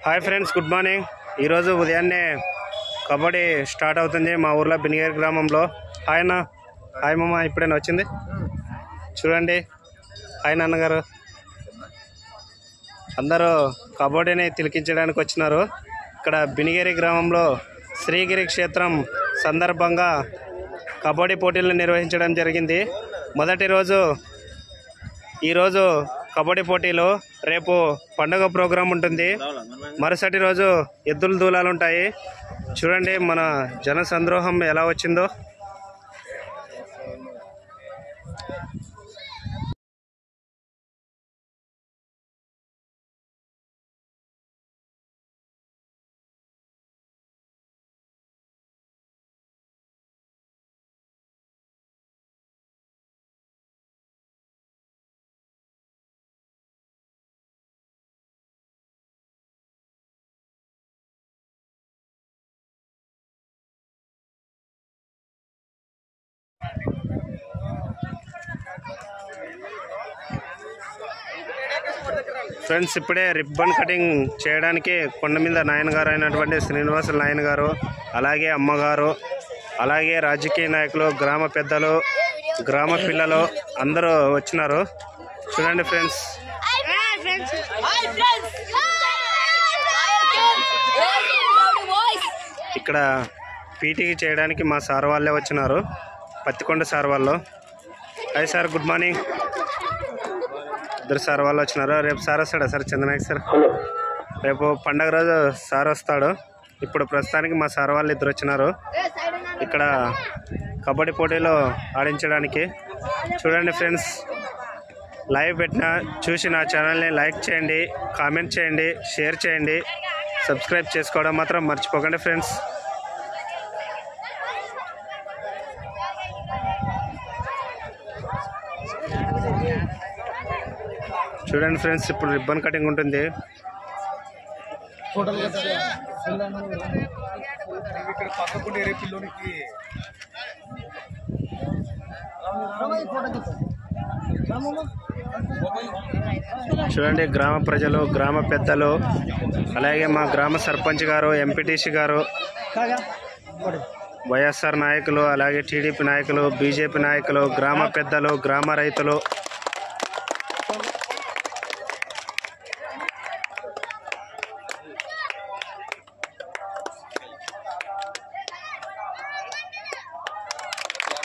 Hi friends, good morning. ఈరోజు ఉదయాన్నే kabaddi start అవుతుంది మా ఊర్లో బినిగేరి గ్రామంలో. హాయ్ అన్న. హాయ్ మామ. ఇప్పుడైనా వచ్చింది చూడండి. హాయ్ నాన్నగారు. అందరూ కబడ్డీని తిలకించడానికి వచ్చినారు. ఇక్కడ బినిగేరి గ్రామంలో శ్రీగిరి క్షేత్రం సందర్భంగా కబడ్డీ పోటీలను నిర్వహించడం జరిగింది. మొదటి రోజు ఈరోజు కబడ్డీ పోటీలు, రేపు పండుగ ప్రోగ్రాం ఉంటుంది. మరుసటి రోజు ఎద్దుల దూలాలు ఉంటాయి. చూడండి మన జన సంద్రోహం ఎలా వచ్చిందో. ఫ్రెండ్స్, ఇప్పుడే రిబ్బన్ కటింగ్ చేయడానికి కొండ మీద నాయన గారు అయినటువంటి శ్రీనివాసుల నాయన గారు, అలాగే అమ్మగారు, అలాగే రాజకీయ నాయకులు, గ్రామ పెద్దలు, గ్రామ పిల్లలు అందరూ వచ్చినారు. చూడండి ఫ్రెండ్స్. ఇక్కడ పీటీకి చేయడానికి మా సార్ వాళ్ళే వచ్చినారు, పత్తికొండ సార్ వాళ్ళు. Hi sir, good morning. ఇద్దరు సార్ వాళ్ళు వచ్చినారు. రేపు సార్ వస్తాడా సార్? చంద్రనాయక్ సార్ రేపు పండగ రోజు సార్ వస్తాడు. ఇప్పుడు ప్రస్తుతానికి మా సార్ వాళ్ళు ఇద్దరు వచ్చినారు ఇక్కడ కబడ్డీ పోటీలో ఆడించడానికి. చూడండి ఫ్రెండ్స్, లైవ్ పెట్టిన చూసి నా ఛానల్ని లైక్ చేయండి, కామెంట్ చేయండి, షేర్ చేయండి, సబ్స్క్రైబ్ చేసుకోవడం మాత్రం మర్చిపోకండి ఫ్రెండ్స్. చూడండి ఫ్రెండ్స్, ఇప్పుడు రిబ్బన్ కటింగ్ ఉంటుంది. చూడండి గ్రామ ప్రజలు, గ్రామ పెద్దలు, అలాగే మా గ్రామ సర్పంచ్ గారు, ఎంపీటీసీ గారు, వైఎస్ఆర్ నాయకులు, అలాగే టీడీపీ నాయకులు, బీజేపీ నాయకులు, గ్రామ పెద్దలు, గ్రామ రైతులు,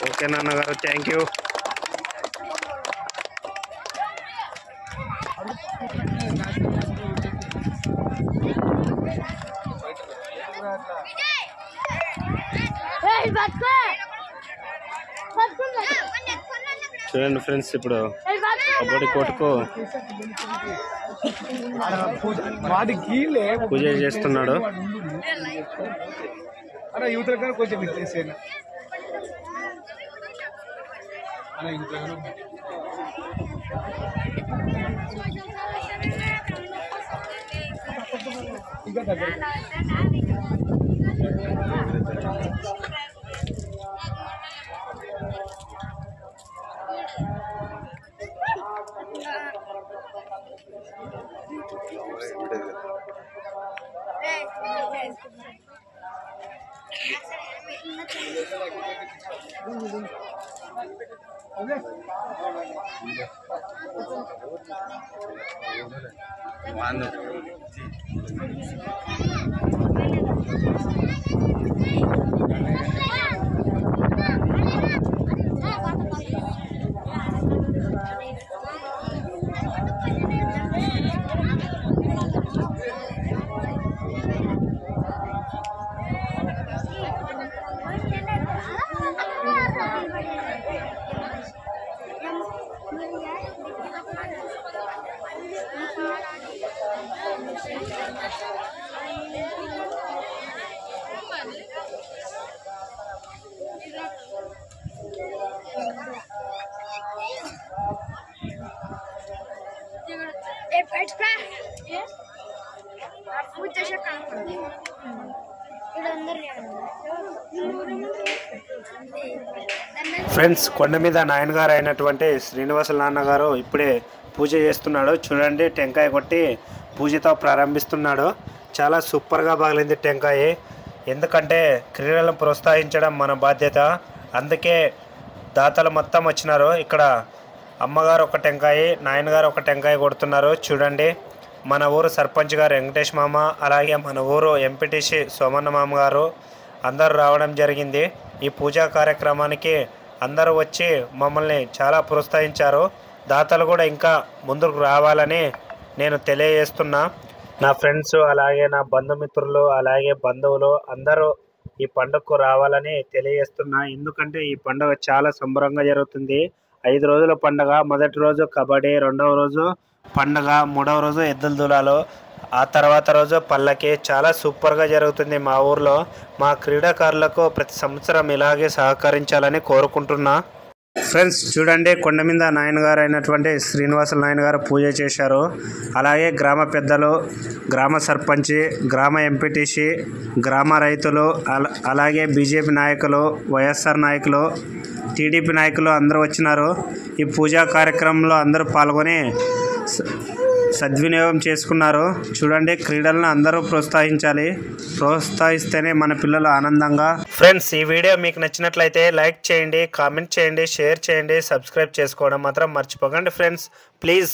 ఓకే నాన్నగారు, థ్యాంక్ యూ. చూడండి ఫ్రెండ్స్, ఇప్పుడు కబడ్డీ కోర్టుకు పూజ చేస్తున్నాడు. ఫ్రెండ్స్, కొండ మీద నాయన గారు అయినటువంటి శ్రీనివాసుల నాన్నగారు ఇప్పుడే పూజ చేస్తున్నాడు. చూడండి, టెంకాయ కొట్టి పూజతో ప్రారంభిస్తున్నాడు. చాలా సూపర్గా పగిలింది టెంకాయ. ఎందుకంటే క్రీడలను ప్రోత్సహించడం మన బాధ్యత. అందుకే దాతలు మొత్తం వచ్చినారు. ఇక్కడ అమ్మగారు ఒక టెంకాయ, నాయనగారు ఒక టెంకాయ కొడుతున్నారు. చూడండి, మన ఊరు సర్పంచ్ గారు వెంకటేష్ మామ, అలాగే మన ఊరు ఎంపీటీసీ సోమన్న మామ గారు అందరూ రావడం జరిగింది. ఈ పూజా కార్యక్రమానికి అందరూ వచ్చి మమ్మల్ని చాలా ప్రోత్సహించారు. దాతలు కూడా ఇంకా ముందుకు రావాలని నేను తెలియజేస్తున్నా. నా ఫ్రెండ్స్, అలాగే నా బంధుమిత్రులు, అలాగే బంధువులు అందరూ ఈ పండుగకు రావాలని తెలియజేస్తున్నా. ఎందుకంటే ఈ పండుగ చాలా సంబరంగా జరుగుతుంది. 5 రోజుల పండుగ. మొదటి రోజు కబడ్డీ, రెండవ రోజు పండుగ, మూడవ రోజు ఎద్దుల దూలాలు, ఆ తర్వాత రోజు పల్లకి. చాలా సూపర్గా జరుగుతుంది మా ఊర్లో. మా క్రీడాకారులకు ప్రతి సంవత్సరం ఇలాగే సహకరించాలని కోరుకుంటున్నా. ఫ్రెండ్స్ చూడండి, కొండ మీద నాయనగారు అయినటువంటి శ్రీనివాసుల నాయనగారు పూజ చేశారు. అలాగే గ్రామ పెద్దలు, గ్రామ సర్పంచి, గ్రామ ఎంపీటీసీ, గ్రామ రైతులు, అలాగే బీజేపీ నాయకులు, వైఎస్ఆర్ నాయకులు, టీడీపీ నాయకులు అందరూ వచ్చినారు. ఈ పూజా కార్యక్రమంలో అందరూ పాల్గొని సద్వినియోగం చేసుకున్నారు. చూడండి, క్రీడలను అందరూ ప్రోత్సహించాలి. ప్రోత్సహిస్తేనే మన పిల్లలు ఆనందంగా. ఫ్రెండ్స్, ఈ వీడియో మీకు నచ్చినట్లయితే లైక్ చేయండి, కామెంట్ చేయండి, షేర్ చేయండి, సబ్స్క్రైబ్ చేసుకోవడం మాత్రం మర్చిపోకండి ఫ్రెండ్స్, ప్లీజ్.